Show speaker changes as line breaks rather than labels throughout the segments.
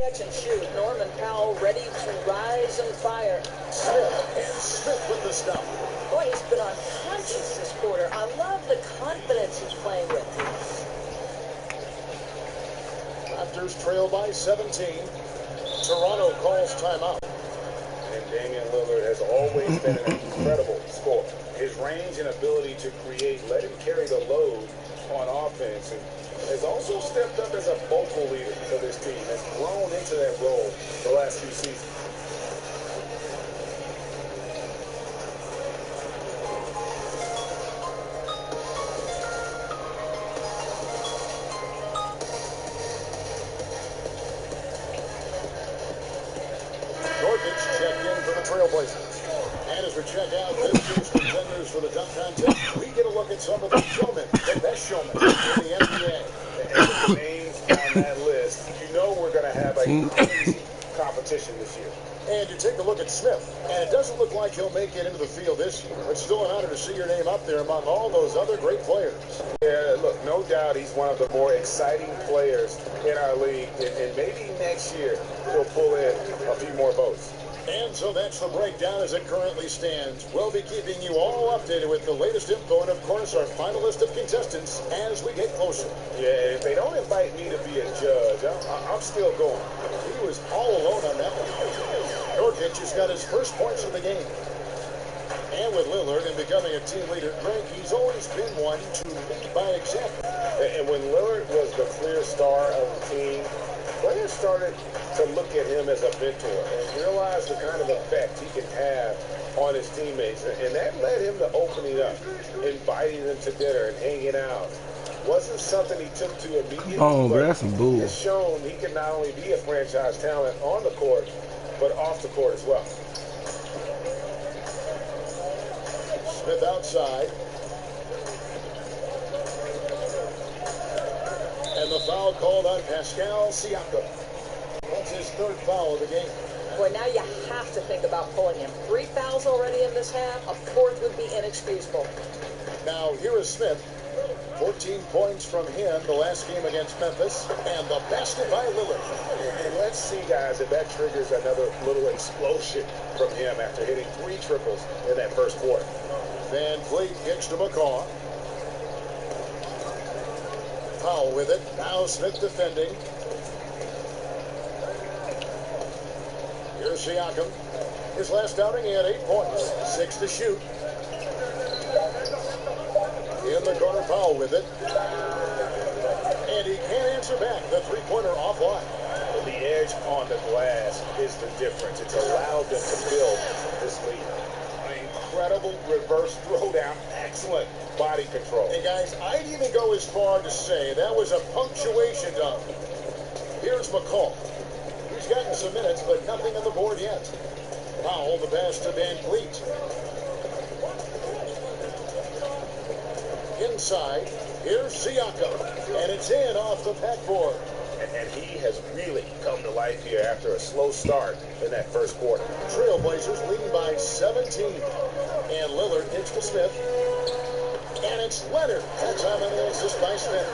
Catch and shoot. Norman Powell ready to rise and fire.
Smith with the stop.
Boy, he's been unconscious this quarter. I love the confidence he's playing with.
Raptors trail by 17. Toronto calls timeout.
And Damian Lillard has always been an incredible scorer. His range and ability to create, let him carry the load on offense, and has also stepped up as a vocal leader for this team, has grown into that role the last few seasons.
Nurkic checked in for the Trailblazers. And as we check out this year's contenders for the dunk contest, we get a look at some of the showmen, the best showmen in the NBA.
And the names on that list, you know we're going to have a crazy competition this year.
And you take a look at Smith, and it doesn't look like he'll make it into the field this year. It's still an honor to see your name up there among all those other great players.
Yeah, look, no doubt he's one of the more exciting players in our league, and maybe next year he'll pull in a few more votes.
And so that's the breakdown as it currently stands. We'll be keeping you all updated with the latest info and, of course, our final list of contestants as we get closer.
Yeah, if they don't invite me to be a judge, I'm still going.
He was all alone on that one. Nurkic has got his first points of the game. And with Lillard and becoming a team leader, Greg, he's always been one to lead by example.
And when Lillard was the clear star of the team, players started to look at him as a mentor and realize the kind of effect he can have on his teammates. And that led him to opening up, inviting them to dinner and hanging out. Wasn't something he took to immediately.
Oh, but that's some bull.
It's shown he can not only be a franchise talent on the court, but off the court as well.
Smith outside. And the foul called on Pascal Siakam. That's his third foul of the game.
Boy, now you have to think about pulling him. 3 fouls already in this half. A fourth would be inexcusable.
Now, here is Smith. 14 points from him the last game against Memphis. And the basket by Lillard.
And let's see, guys, if that triggers another little explosion from him after hitting 3 triples in that first quarter.
Van Vliet kicks to McCaw. Powell with it. Now Smith defending. Here's Siakam. His last outing, he had 8 points. 6 to shoot. In the corner, Powell with it. And he can't answer back. The three-pointer offline.
The edge on the glass is the difference. It's allowed them to build this lead. An incredible reverse throwdown. Excellent body control.
Hey, guys, I'd even go as far to say that was a punctuation dunk. Here's McCall. He's gotten some minutes, but nothing on the board yet. Powell, the pass to Van Vliet. Inside, here's Siakam, and it's in off the backboard.
And he has really come to life here after a slow start in that first quarter.
Trailblazers leading by 17. And Lillard hits to Smith. And it's Leonard. That time on the assist by Smith.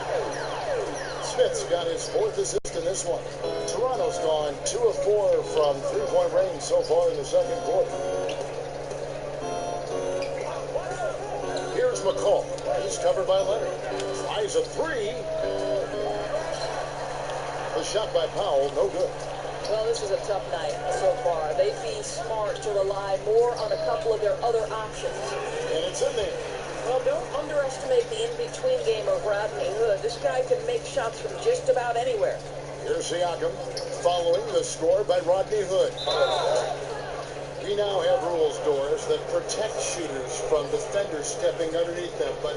Smith's got his 4th assist in this one. Toronto's gone 2 of 4 from three-point range so far in the second quarter. Here's McCall. He's covered by Leonard. Eyes a 3. The shot by Powell, no good.
Well, this is a tough night so far. They'd be smart to rely more on a couple of their other options.
And it's in there.
Well, don't underestimate the in-between game of Rodney Hood. This guy can make shots from just about anywhere.
Here's Siakam following the score by Rodney Hood. We now have rules, Doris, that protect shooters from defenders stepping underneath them. But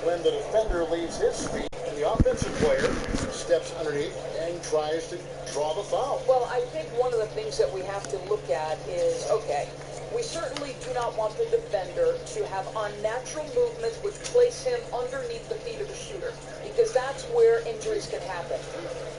when the defender leaves his feet and the offensive player steps underneath and tries to draw the foul.
Well, I think one of the things that we have to look at is, okay, we certainly do not want the defender to have unnatural movements which place him underneath the feet of the shooter, because that's where injuries can happen.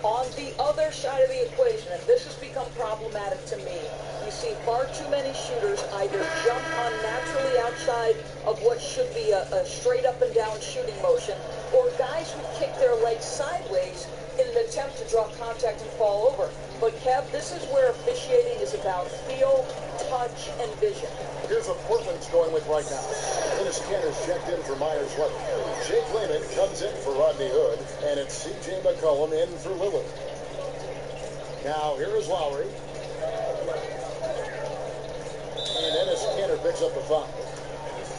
On the other side of the equation, and this has become problematic to me, you see far too many shooters either jump unnaturally outside of what should be a straight up and down shooting motion, or guys who kick their legs sideways in an attempt to draw contact and fall over. But Kev, this is where officiating is about feel, touch, and vision.
Here's what Portland's going with right now. Dennis Cantor's checked in for Myers Leonard. Jake Layman comes in for Rodney Hood, and it's C.J. McCollum in for Lillard. Now here is Lowry. And Dennis Cantor picks up the foul.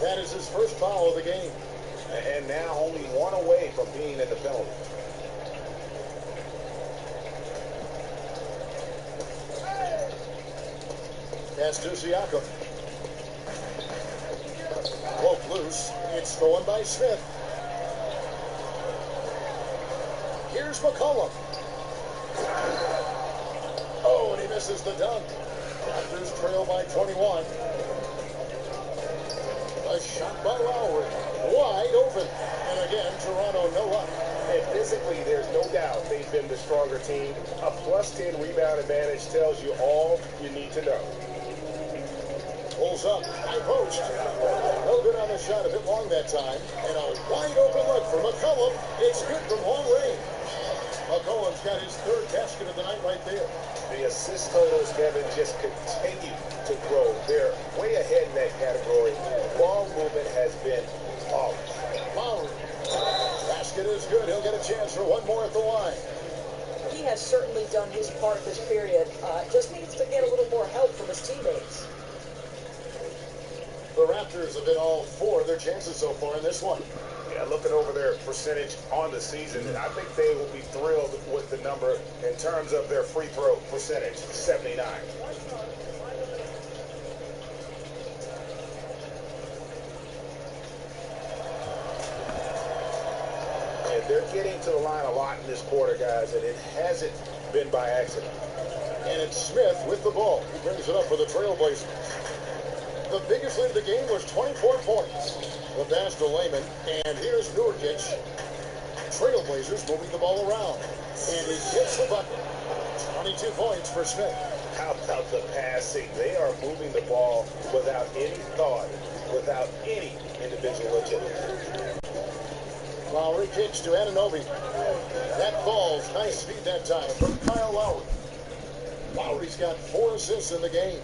That is his first foul of the game.
And now only one away from being in the penalty.
Pass to Siakam. Broke loose. It's stolen by Smith. Here's McCollum. Oh, and he misses the dunk. Raptors trail by 21. A shot by Lowry. Wide open. And again, Toronto no luck.
And physically, there's no doubt they've been the stronger team. A +10 rebound advantage tells you all you need to know.
Pulls up. High post. No good on the shot. A bit long that time. And a wide open look for McCollum. It's good from long range. McCollum's got his third basket of the night right there.
The assist totals, Kevin, just continue to grow. They're way ahead in that category. Ball movement has been flawless.
Lowry. Basket is good. He'll get a chance for one more at the line.
He has certainly done his part this period. Just needs to get a little more help from his teammates.
The Raptors have been all four of their chances so far in this one.
Yeah, looking over their percentage on the season, I think they will be thrilled with the number in terms of their free throw percentage, 79. And they're getting to the line a lot in this quarter, guys, and it hasn't been by accident.
And it's Smith with the ball. He brings it up for the Trailblazers. The biggest lead of the game was 24 points. The pass to Layman, and here's Nurkic. Trailblazers moving the ball around, and he gets the bucket. 22 points for Smith.
How about the passing? They are moving the ball without any thought, without any individual agility.
Lowry kicks to Anunoby. That falls. Nice feed that time from Kyle Lowry. Lowry's got 4 assists in the game.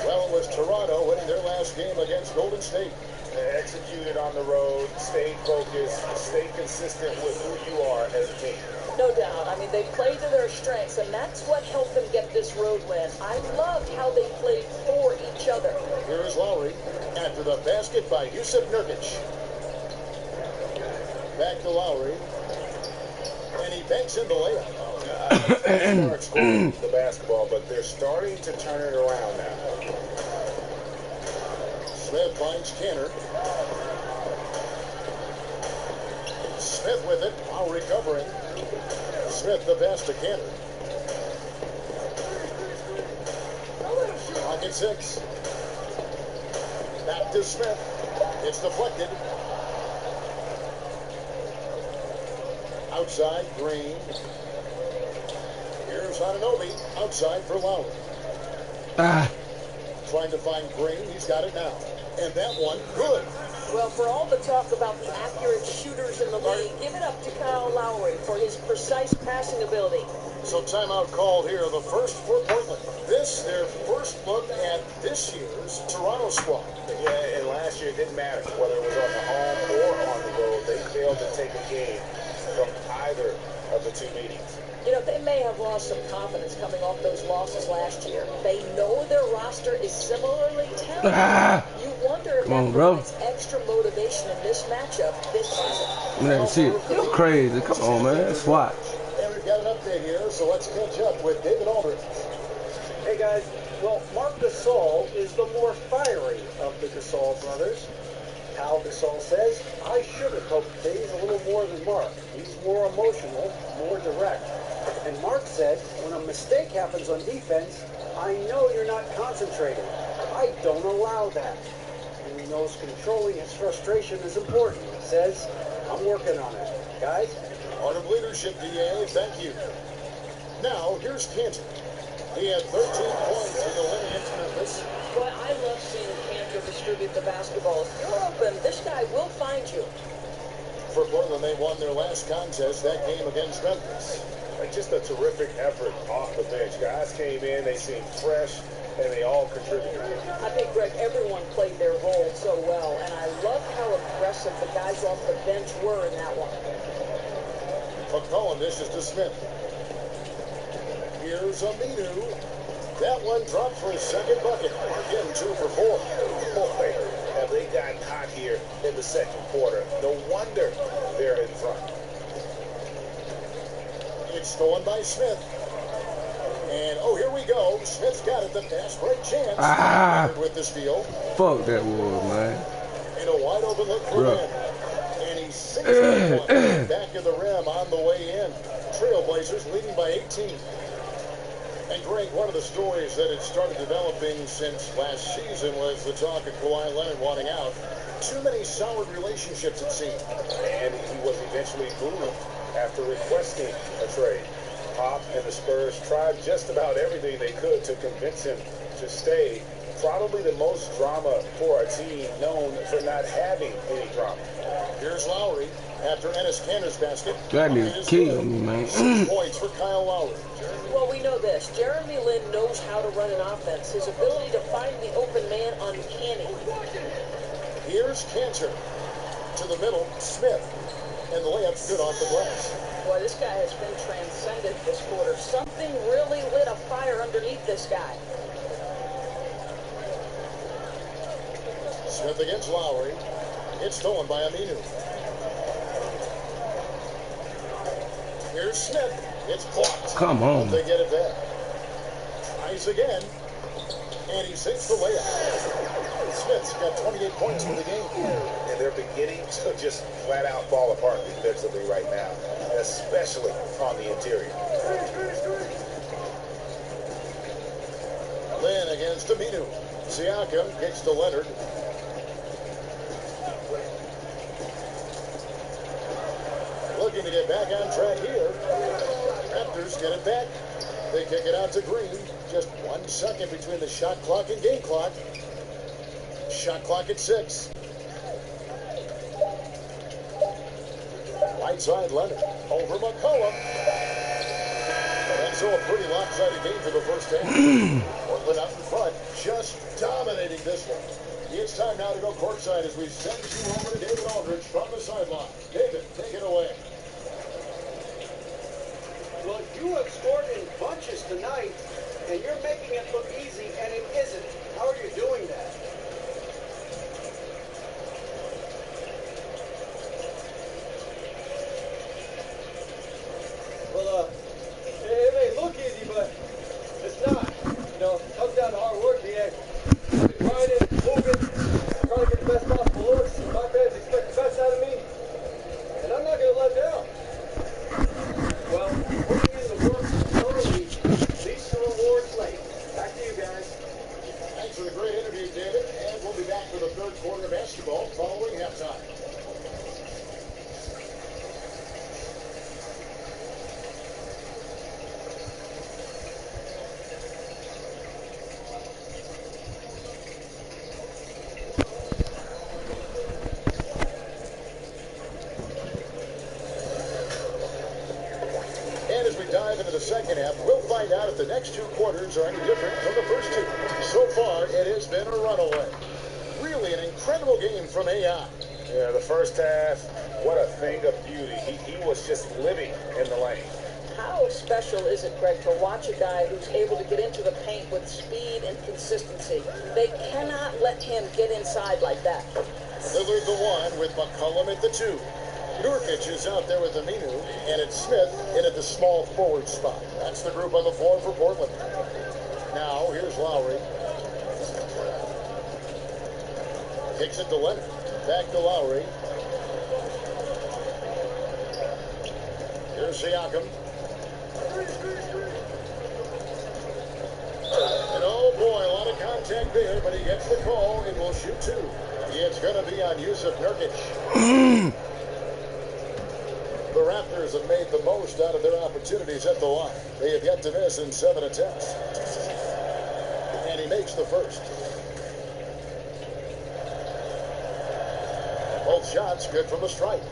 Well, it was Toronto winning their last game against Golden State.
They executed on the road, stayed focused, stayed consistent with who you are as a team.
No doubt. I mean, they played to their strengths, and that's what helped them get this road win. I loved how they played for each other.
Here is Lowry after the basket by Jusuf Nurkic. Back to Lowry. And he banks in the layup.
Start scoring the basketball, but they're starting to turn it around now.
Smith finds Cantor. Smith with it, now recovering. Smith the pass to Cantor. Pocket 6. Back to Smith. It's deflected. Outside, Green. Here's Anunoby. Outside for Lowry. Trying to find Green. He's got it now. And that one, good.
Well, for all the talk about the accurate shooters in the league, give it up to Kyle Lowry for his precise passing ability.
So timeout called here. The first for Portland. This, their first look at this year's Toronto squad.
Yeah, and last year it didn't matter whether it was on the home or on the road. They failed to take a game from either of the two meetings.
You know, they may have lost some confidence coming off those losses last year. They know their roster is similarly talented. You wonder if that provides extra motivation in this matchup this season.
Man, see, it's crazy. Come on, man. SWAT.
And we've got an update here, so let's catch up with David Aldridge.
Hey, guys. Well, Marc Gasol is the more fiery of the Gasol brothers. Pau Gasol says, I sugarcoat things a little more than Marc. He's more emotional, more direct. And Marc said, when a mistake happens on defense, I know you're not concentrating. I don't allow that. And he knows controlling his frustration is important. He says, I'm working on it. Guys?
Part of leadership, DA. Thank you. Now, here's Cantor. He had 13 points in the win against Memphis.
Boy, I love seeing Cantor distribute the basketball. If you're open, this guy will find you.
For Portland, they won their last contest, that game against Memphis.
Like, just a terrific effort off the bench. Guys came in, they seemed fresh, and they all contributed.
I think, Greg, everyone played their role so well, and I love how aggressive the guys off the bench were in that one.
McCollum dishes to Smith. Here's Aminu. That one dropped for his second bucket. Again, 2 for 4.
Boy, have they gotten hot here in the second quarter. No wonder they're in front.
It's stolen by Smith. And, oh, here we go. Smith's got it. The pass break chance. With the steal.
Fuck that was, man.
And a wide open look for him. And he sinks that one back of the rim on the way in. Trailblazers leading by 18. And Greg, one of the stories that had started developing since last season was the talk of Kawhi Leonard wanting out. Too many solid relationships, it seemed.
And he was eventually moved after requesting a trade. Pop and the Spurs tried just about everything they could to convince him to stay. Probably the most drama for a team known for not having any drama.
Here's Lowry after Enes Kanter's basket.
That nigga killed me, man.
6 points for Kyle Lowry.
Well, we know this. Jeremy Lin knows how to run an offense. His ability to find the open man uncanny.
Here's Kanter to the middle. Smith. And the layup's good off the glass.
Boy, this guy has been transcendent this quarter. Something really lit a fire underneath this guy.
Smith against Lowry. It's stolen by Aminu. Here's Smith. It's blocked.
Come on.
They get it back. Tries again. And he sinks the layup. Smith's got 28 points in the game.
And they're beginning to just flat out fall apart defensively right now, especially on the interior.
Lin against Aminu. Siakam kicks to Leonard. Looking to get back on track here. Raptors get it back. They kick it out to Green. Just 1 second between the shot clock and game clock. Shot clock at 6. Right side Leonard. Over McCollum. And so a pretty lopsided game for the first half. Portland out in front. Just dominating this one. It's time now to go courtside as we send you over to David Aldridge from the sideline. David, take it away.
Well, you have scored in bunches tonight, and you're making it look easy, and it isn't. How are you doing that? Well, it may look easy, but it's not. You know, it comes down to hard work, BA. Grinding, moving, trying to get the best possible looks. My fans expect the best out of me, and I'm not going to let down. Well, putting in the work early leads to rewards late. Back to you guys.
Thanks for the great interview, David. And we'll be back for the third quarter of basketball following halftime. Dive into the second half, we'll find out if the next 2 quarters are any different from the first 2. So far, it has been a runaway. Really an incredible game from AI.
Yeah, the first half, what a thing of beauty. He was just living in the lane.
How special is it, Greg, to watch a guy who's able to get into the paint with speed and consistency? They cannot let him get inside like that.
Lillard the 1 with McCollum at the 2. Nurkic is out there with Aminu, and it's Smith in at the small forward spot. That's the group on the floor for Portland. Now, here's Lowry. Kicks it to Leonard. Back to Lowry. Here's Siakam. And oh boy, a lot of contact there, but he gets the call and will shoot 2. It's going to be on Jusuf Nurkic. The Raptors have made the most out of their opportunities at the line. They have yet to miss in 7 attempts. And he makes the first. Both shots good from the stripe.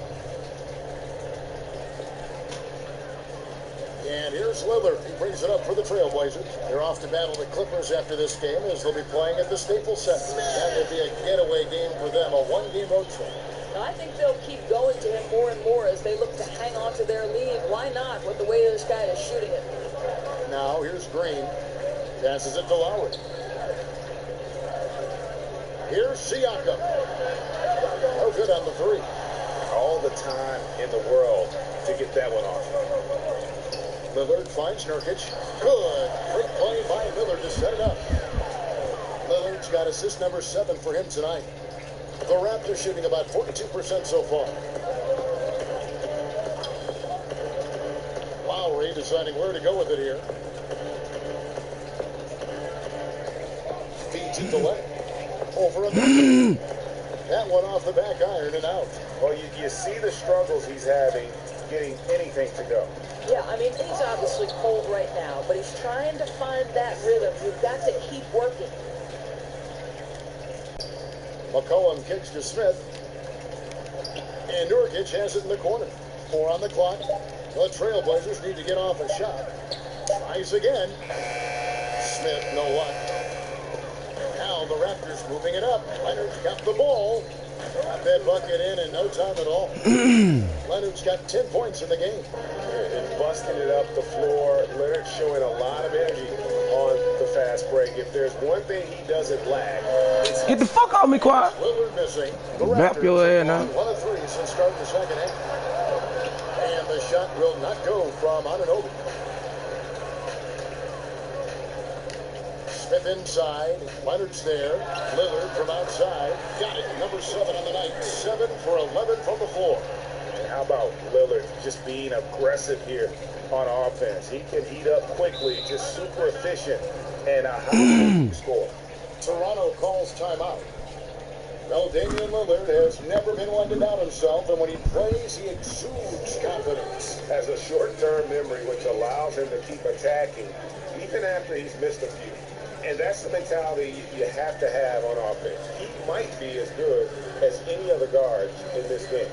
And here's Lillard. He brings it up for the Trailblazers. They're off to battle the Clippers after this game as they'll be playing at the Staples Center. That will be a getaway game for them, a one-game road trip.
Now, I think they'll keep going to him more and more as they look to hang on to their lead. Why not with the way this guy is shooting it?
Now, here's Green. Passes it to Lowry. Here's Siakam. No good on the three.
All the time in the world to get that one off.
Lillard finds Nurkic. Good. Great play by Lillard to set it up. Lillard's got assist number 7 for him tonight. The Raptors shooting about 42% so far. Lowry deciding where to go with it here. Feeds it to Leonard. Over a minute. That one off the back iron and out.
Well, you see the struggles he's having getting anything to go.
Yeah, I mean, he's obviously cold right now, but he's trying to find that rhythm. You've got to keep working.
McCollum kicks to Smith. And Nurkic has it in the corner. 4 on the clock. The Trailblazers need to get off a shot. Tries again. Smith, no luck. Now the Raptors moving it up. Leonard's got the ball. Got that bucket in no time at all. Leonard's got 10 points in the game.
And busting it up the floor. Leonard showing a lot of energy on the fast break. If there's one thing he doesn't lack, it's
Get the fuck off me, quiet.
Lillard missing. The
Wrap your
Raptors
ass now.
on 1 of 3 since starting the second half. And the shot will not go from Anunoby. Smith inside. Leonard's there. Lillard from outside. Got it. Number 7 on the night. 7 for 11 from the floor.
And how about Lillard just being aggressive here on offense? He can heat up quickly, just super efficient, and a high score.
Toronto calls timeout. Well, Damian Lillard has never been one to doubt himself, and when he plays, he exudes confidence.
Has a short-term memory, which allows him to keep attacking even after he's missed a few. And that's the mentality you have to have on offense. He might be as good as any other guard in this game.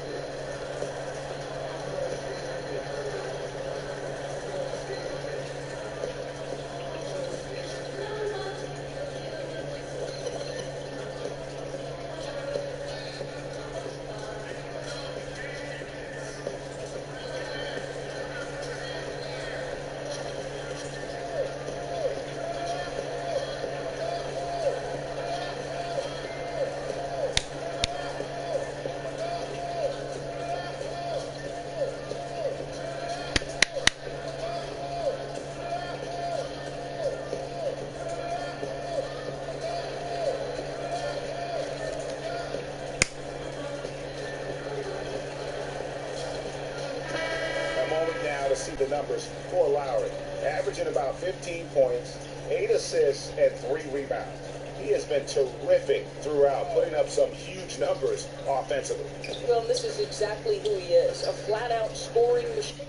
See the numbers for Lowry, averaging about 15 points, 8 assists, and 3 rebounds. He has been terrific throughout, putting up some huge numbers offensively.
Well, this is exactly who he is, a flat-out scoring machine.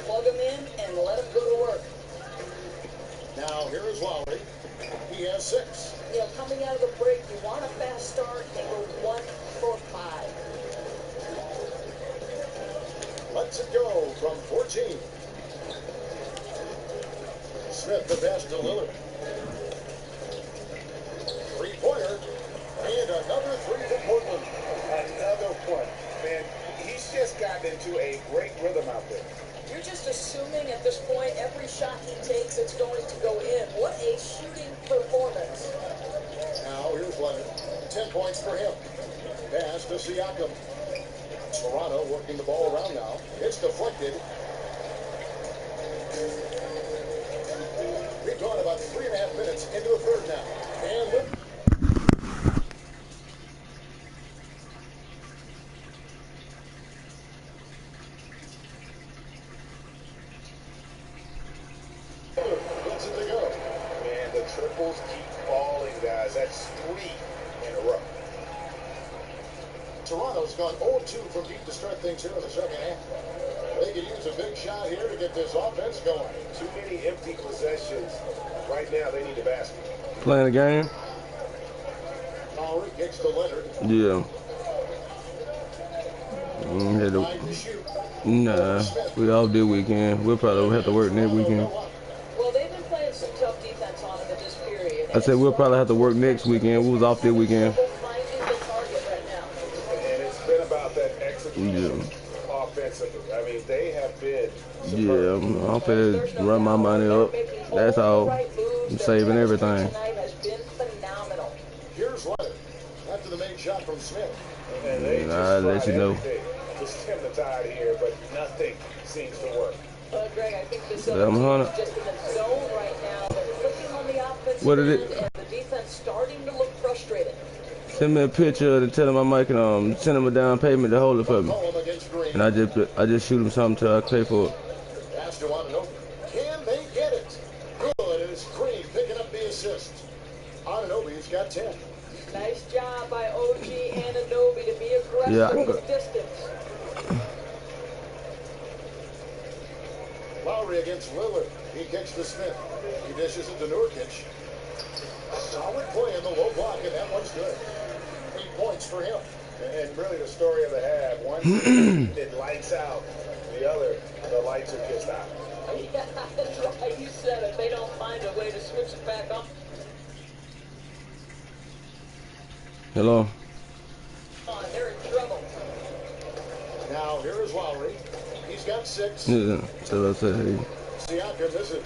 Plug him in and let him go to work.
Now, here is Lowry. He has 6.
You know, coming out of the break, you want a fast start, they go 1 for 5.
Lets it go from 14. Smith the pass to Lillard. 3-pointer. And another 3 for Portland.
Another one. Man, he's just gotten into a great rhythm out there.
You're just assuming at this point every shot he takes it's going to go in. What a shooting performance.
Now here's Leonard. 10 points for him. Pass to Siakam. Toronto working the ball around now. It's deflected. We've gone about 3.5 minutes into the third now. And to go.
Man, the triples keep falling, guys. That's 3 in a row.
Toronto's gone 0-2 from deep to start things here in the second half. They could use a big shot here to get this offense going.
Too many empty possessions. Right now, they need a basket.
Playing the game?
Lowry kicks to Leonard.
Yeah.
Trying to shoot.
Nah, we off this weekend. We'll probably have to work next weekend.
Well, they've been playing some tough defense on him in this period.
I said we'll probably have to work next weekend. We was off this weekend.
Finding the target right now.
And it's been about that execution offensively. I mean, they have been superb.
Yeah, I'm finna run my money up. That's all. I'm saving everything.
Tonight has been phenomenal.
Here's Leonard. After the main shot from Smith.
And they
I'll let you know.
everything to stem the tide here, but nothing seems to work.
Greg, I think this
Yeah, I'm on it.
is just in the zone right now. They're clicking on the offensive
What is
end,
it?
and the defense starting to look frustrated.
Send me a picture and tell him I might can send him a down payment to hold it for me.
Call him against Green.
And I just shoot him something till I pay for it.
Pass to Anunoby. Can they get it? Good. And it's Green picking up the assist. Anunoby's got 10.
Nice job by OG Anunoby to be aggressive
Yeah, I can
with
go.
distance.
Lowry against Lillard. He kicks to Smith. He dishes it to Nurkic. Solid play in the low block, and that one's good. 8 points for him.
And really the story of the half, one it lights out, the other, the lights are just out.
Yeah, that's right. You said it. They don't find a way to switch it back on.
Hello.
They're in trouble.
Now, here is Lowry. He's got 6.
Yeah, so I said, hey.
Siakam misses.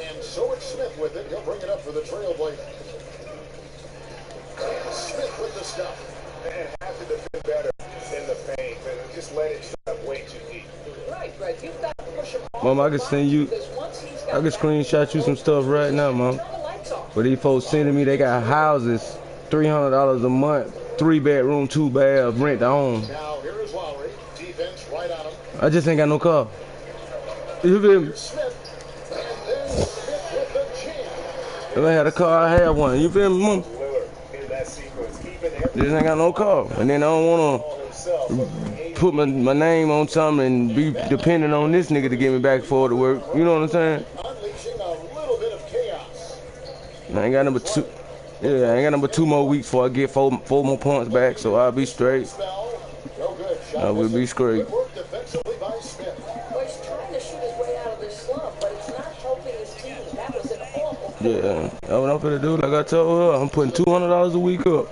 And so it's Smith with it. He'll bring it up for the Trailblazers. Smith with the stuff.
And have to defend better in the paint, and just let it shut up way too deep.
Right, Greg. You've got to push him off.
Mom, I can send you,
Because once he's got
I can screenshot you some stuff right now, Mom.
turn the lights off.
But these folks sending me, they got houses, $300 a month, 3-bedroom, 2-bath, rent to own.
Now, here is Lowry. Defense right on him.
I just ain't got no car. You feel me?
Here's Smith. And then Smith with the jam.
If I had a car, I had one. You feel me, Mom?
Lillard in that sequence, keeping everything
Just ain't got no car. And then I don't want
on himself.
to put my name on something and be dependent on this nigga to get me back forward to work. You know what I'm saying?
Unleashing a little bit of chaos.
I ain't got number 2. Yeah, I ain't got number 2 more weeks before I get four more points back, so I'll be straight.
Spell. No good. Shot
I will be
missing.
straight.
Good work defensively by Smith.
Well, he's trying to shoot his way out of this slump, but it's not helping his team. That was an awful play.
Yeah, that's what I'm finna do. Like I told her, I'm putting $200 a week up.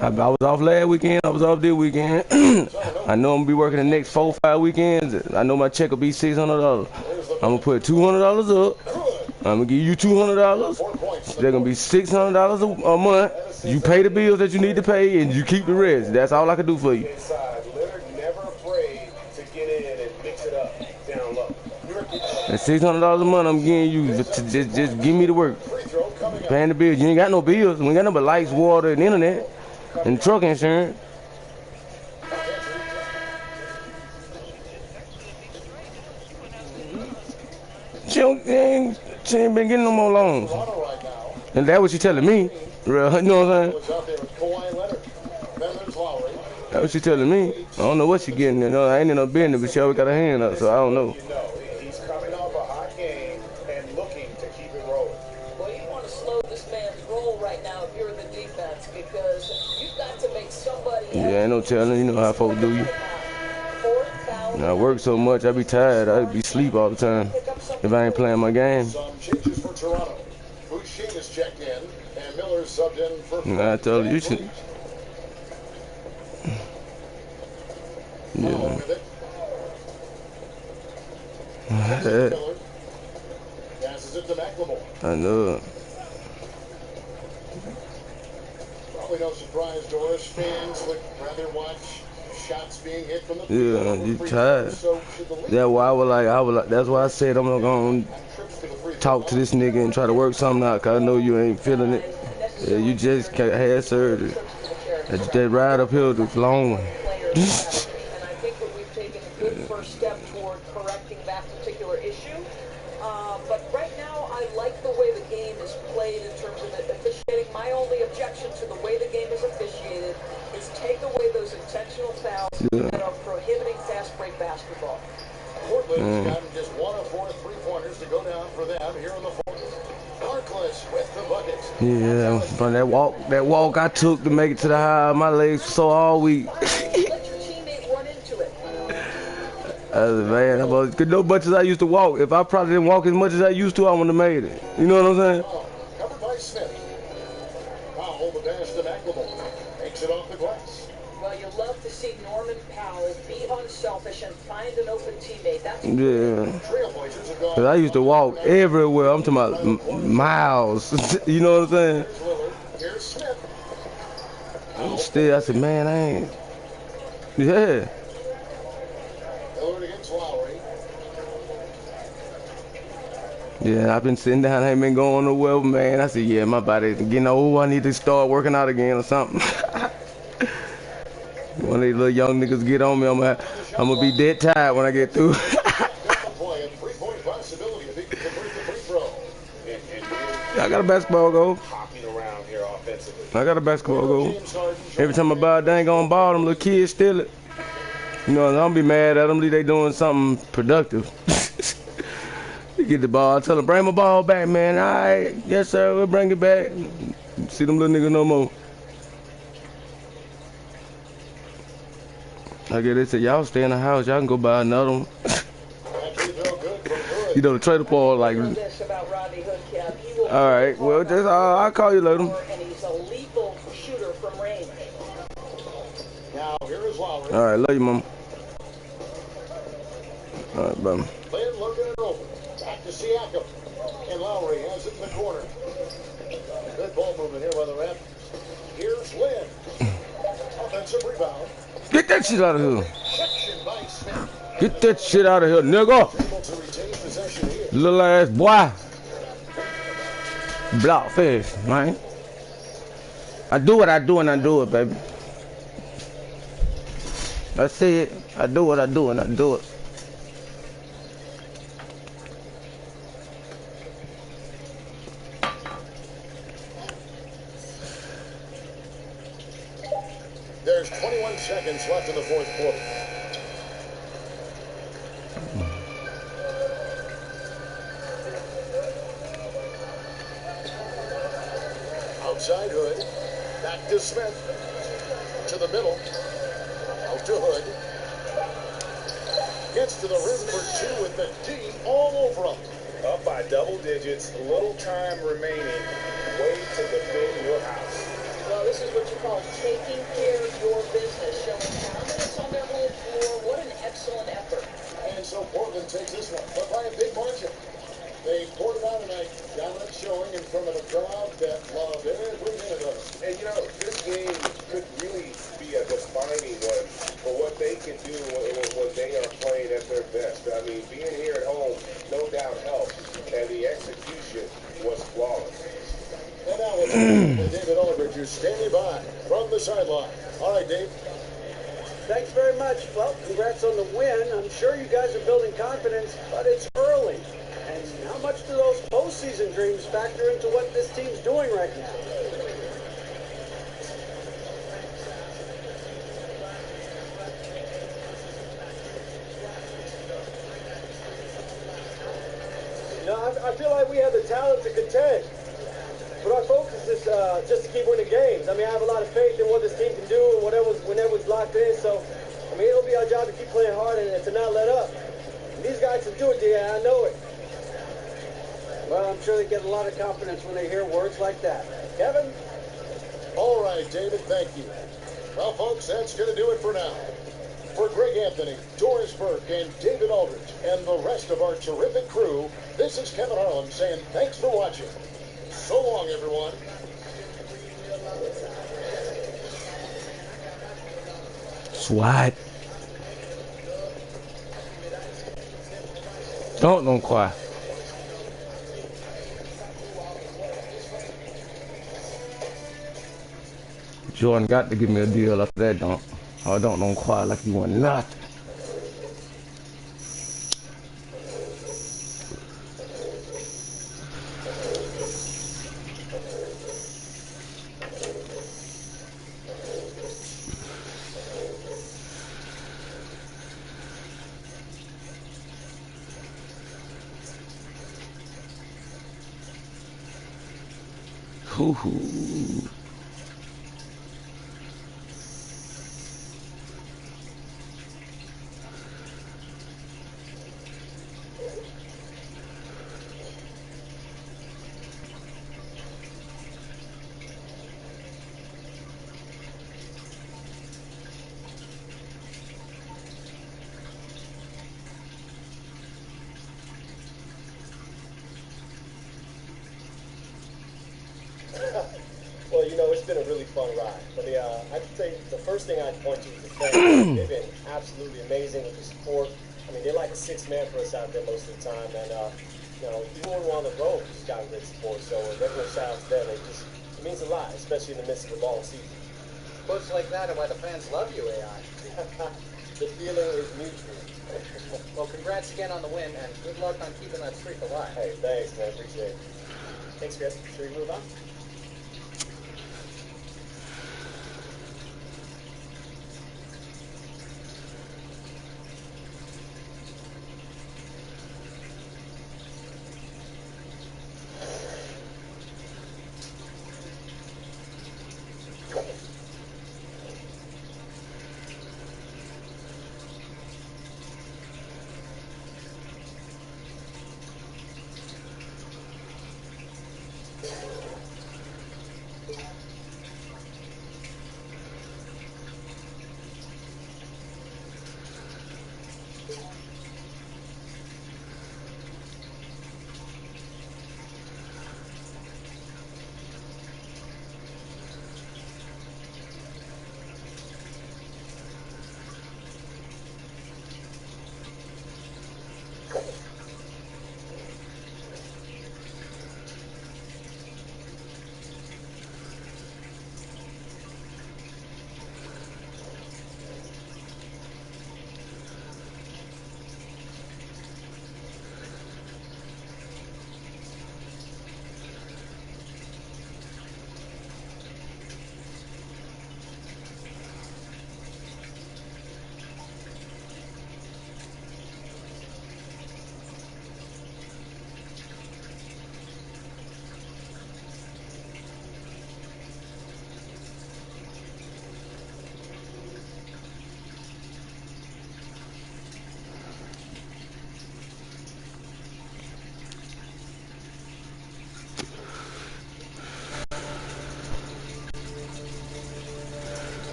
I was off last weekend. I was off this weekend. I know I'm gonna be working the next 4 or 5 weekends. I know my check will be $600. I'm gonna put $200 up. I'm gonna give you $200.
4 points.
They're gonna be $600 a month. You pay the bills that you need to pay, and you keep the rest. That's all I can do for you.
Inside, Lillard never afraid to get in and mix it up down low.
And $600 a month I'm giving you. Just give me the work.
Free throw coming up.
Paying the bills. You ain't got no bills. We ain't got no but lights, water, and internet, and truck insurance. She ain't been getting no more loans.
Toronto right now.
And that's what she telling me. Real, you know what I'm saying?
Was out there with Kawhi Leonard. Then there's Lowry.
That's what she telling me. I don't know what she getting. You know, I ain't in no business, but she always got her hand up, so I don't know.
You know, he's coming off a hot game and looking to keep it rolling.
Well, you want to slow this man's roll right now if you're the defense because you've got to make somebody
Yeah, ain't no telling. You know how folks do you. And I work so much, I be tired. I be sleep all the time if I ain't playing my game.
Some changes for Toronto. Boucher is checked in, and Miller subbed in for.
And I told you, you should.
Follow
Yeah.
with it.
Yeah,
Miller passes it to McLemore.
I know it.
Probably no surprise, Doris. Fans would rather watch shots being hit from the
Yeah,
field.
you tired.
So should the league
That's why I was like, that's why I said I'm not gonna
trips to the free
talk to this nigga and try to work something out, cause I know you ain't feeling it. Yeah, you just had surgery. That ride uphill is long one.
And I think that we've taken a good first step toward correcting that particular issue. But right now, I like the way the game is played in terms of it officiating. My only objection to the way the game is officiated is take away those intentional fouls that are prohibiting fast break basketball.
Portland's gotten just 1 of 4 3-pointers to go down for them here in the fourth. Harkless with the bucket.
Yeah, from that walk I took to make it to the high, my legs were so all weak.
Let your teammate run into it.
Man, cause no much as I used to walk. If I probably didn't walk as much as I used to, I wouldn't have made it. You know what I'm saying?
Covered by Smith. Powell, the pass to McLemore. Takes it off the glass.
Well, you love to see Norman Powell be unselfish and find an open teammate. That's
Yeah.
Trailblazers have gone.
Cause I used to walk everywhere. I'm talking about miles. You know what I'm saying?
Here's Lillard. Here's Smith.
Still, I said, man, I ain't. Yeah.
Lillard against Lowry.
Yeah, I've been sitting down, I ain't been going nowhere, man. I said, yeah, my body's getting old. I need to start working out again or something. One of these little young niggas get on me, I'm gonna be dead tired when I get through.
Play a 3-point possibility to convert the free throw.
I got a basketball goal.
Hopping around here offensively.
I got a basketball goal.
James Harden
Every time I buy a dang on ball, them little kids steal it. You know, I don't be mad at them. They doing something productive. You get the ball, I tell them, bring my ball back, man. All right, yes, sir, we'll bring it back. See them little niggas no more. I guess they said, y'all stay in the house, y'all can go buy another one.
that free throw good from Hood.
You know, the trailer park, like,
this about Rodney Hood, Kev. He will
all right, well, just, I'll call you later.
and he's a lethal shooter from range.
Now here is Lowry.
All right, love you, mama. All right, bye.
Lynn looking it over. Back to Siakam. And Lowry has it in the corner. Good ball movement here by the ref. Here's Lynn. Offensive rebound.
Get that shit out of here.
Section by Smith.
Get that shit out of here, nigga.
Able to retain possession here.
Little ass boy. Blockfish, man. I do what I do and I do it, baby. That's it. I do what I do and I do it.
There's 21 seconds left in the fourth quarter. Outside Hood. Back to Smith. To the middle. Out to Hood. Gets to the rim for 2 with the D all over him.
Up by double digits, little time remaining. Way to defend your house.
Well, this is what you call taking care of your business, showing dominance on their home floor. What an excellent effort.
And so Portland takes this one, but by a big margin. They poured it out tonight. Dominant showing in front of a crowd that loved every minute of it.
And you know, this game could really be a defining one for what they can do when they are playing at their best. I mean, being here at home, no doubt helps, and the execution was flawless.
And now it's David Aldridge, who's standing by from the sideline. All right, Dave.
Thanks very much. Well, congrats on the win. I'm sure you guys are building confidence, but it's early. And how much do those postseason dreams factor into what this team's doing right now? I feel like we have the talent to contend. But our focus is just to keep winning games. I mean, I have a lot of faith in what this team can do and whenever's locked in. So, I mean, it'll be our job to keep playing hard and to not let up. And these guys can do it, D.A., I know it. Well, I'm sure they get a lot of confidence when they hear words like that. Kevin?
All right, David, thank you. Well, folks, that's going to do it for now. For Greg Anthony, Doris Burke, and David Aldridge, and the rest of our terrific crew, this is Kevin Harlan saying thanks for watching. So long, everyone.
SWAT. Don't cry. Jordan got to give me a deal after that, don't cry like you want nothing. Hoo-hoo.
Well, you know, it's been a really fun ride. But I'd say the first thing I'd point to is the fans. They've been absolutely amazing with the support. I mean, they're like a sixth man for us out there most of the time. And, you know, even when we're on the road, we've just got great support. So a regular shout out to them. It means a lot, especially in the midst of a long season.
Quotes like that are why the fans love you, AI.
The feeling is mutual.
Well, congrats again on the win, and good luck on keeping that streak alive.
Hey, thanks, man. Appreciate it.
Thanks, Chris. Should we move on?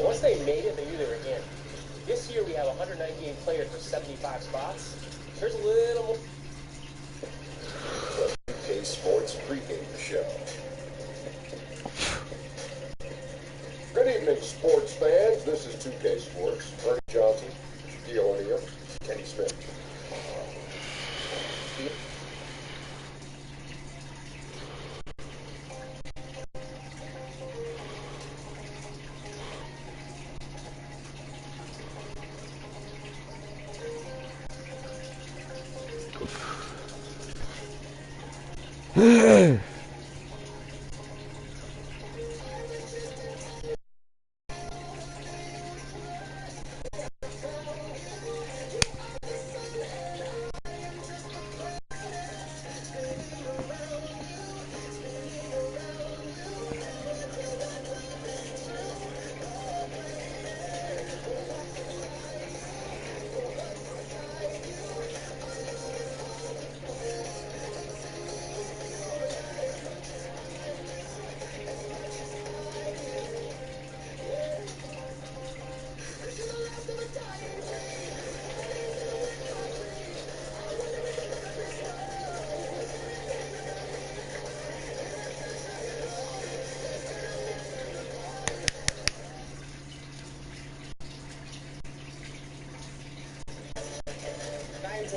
Once they made it, they knew they were in. This year we have 198 players for 75 spots. There's a little more.
The 2K Sports pregame show. Good evening, sports fans. This is 2K Sports. Bernie Johnson, Shaquille O'Neal, Kenny Smith.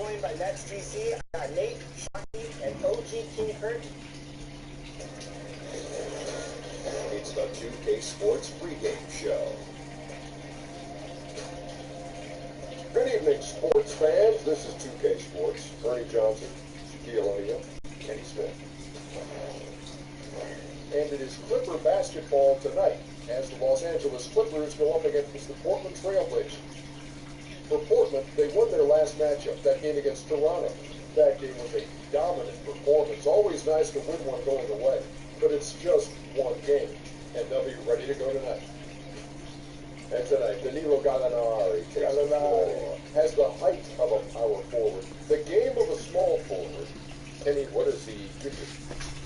joined by Nets GC, Nate, Shockey, and OG King Kurt.
It's the 2K Sports pregame show.
Good evening, sports fans. This is 2K Sports. Ernie Johnson, Shaquille O'Neal, Kenny Smith. And it is Clipper basketball tonight as the Los Angeles Clippers go up against the Portland Trailblazers. For Portland, they won their last matchup, that game against Toronto. That game was a dominant performance. Always nice to win one going away, but it's just one game, and they'll be ready to go tonight. And tonight, Danilo Gallinari has the height of a power forward, the game of a small forward. Kenny, what does he give you?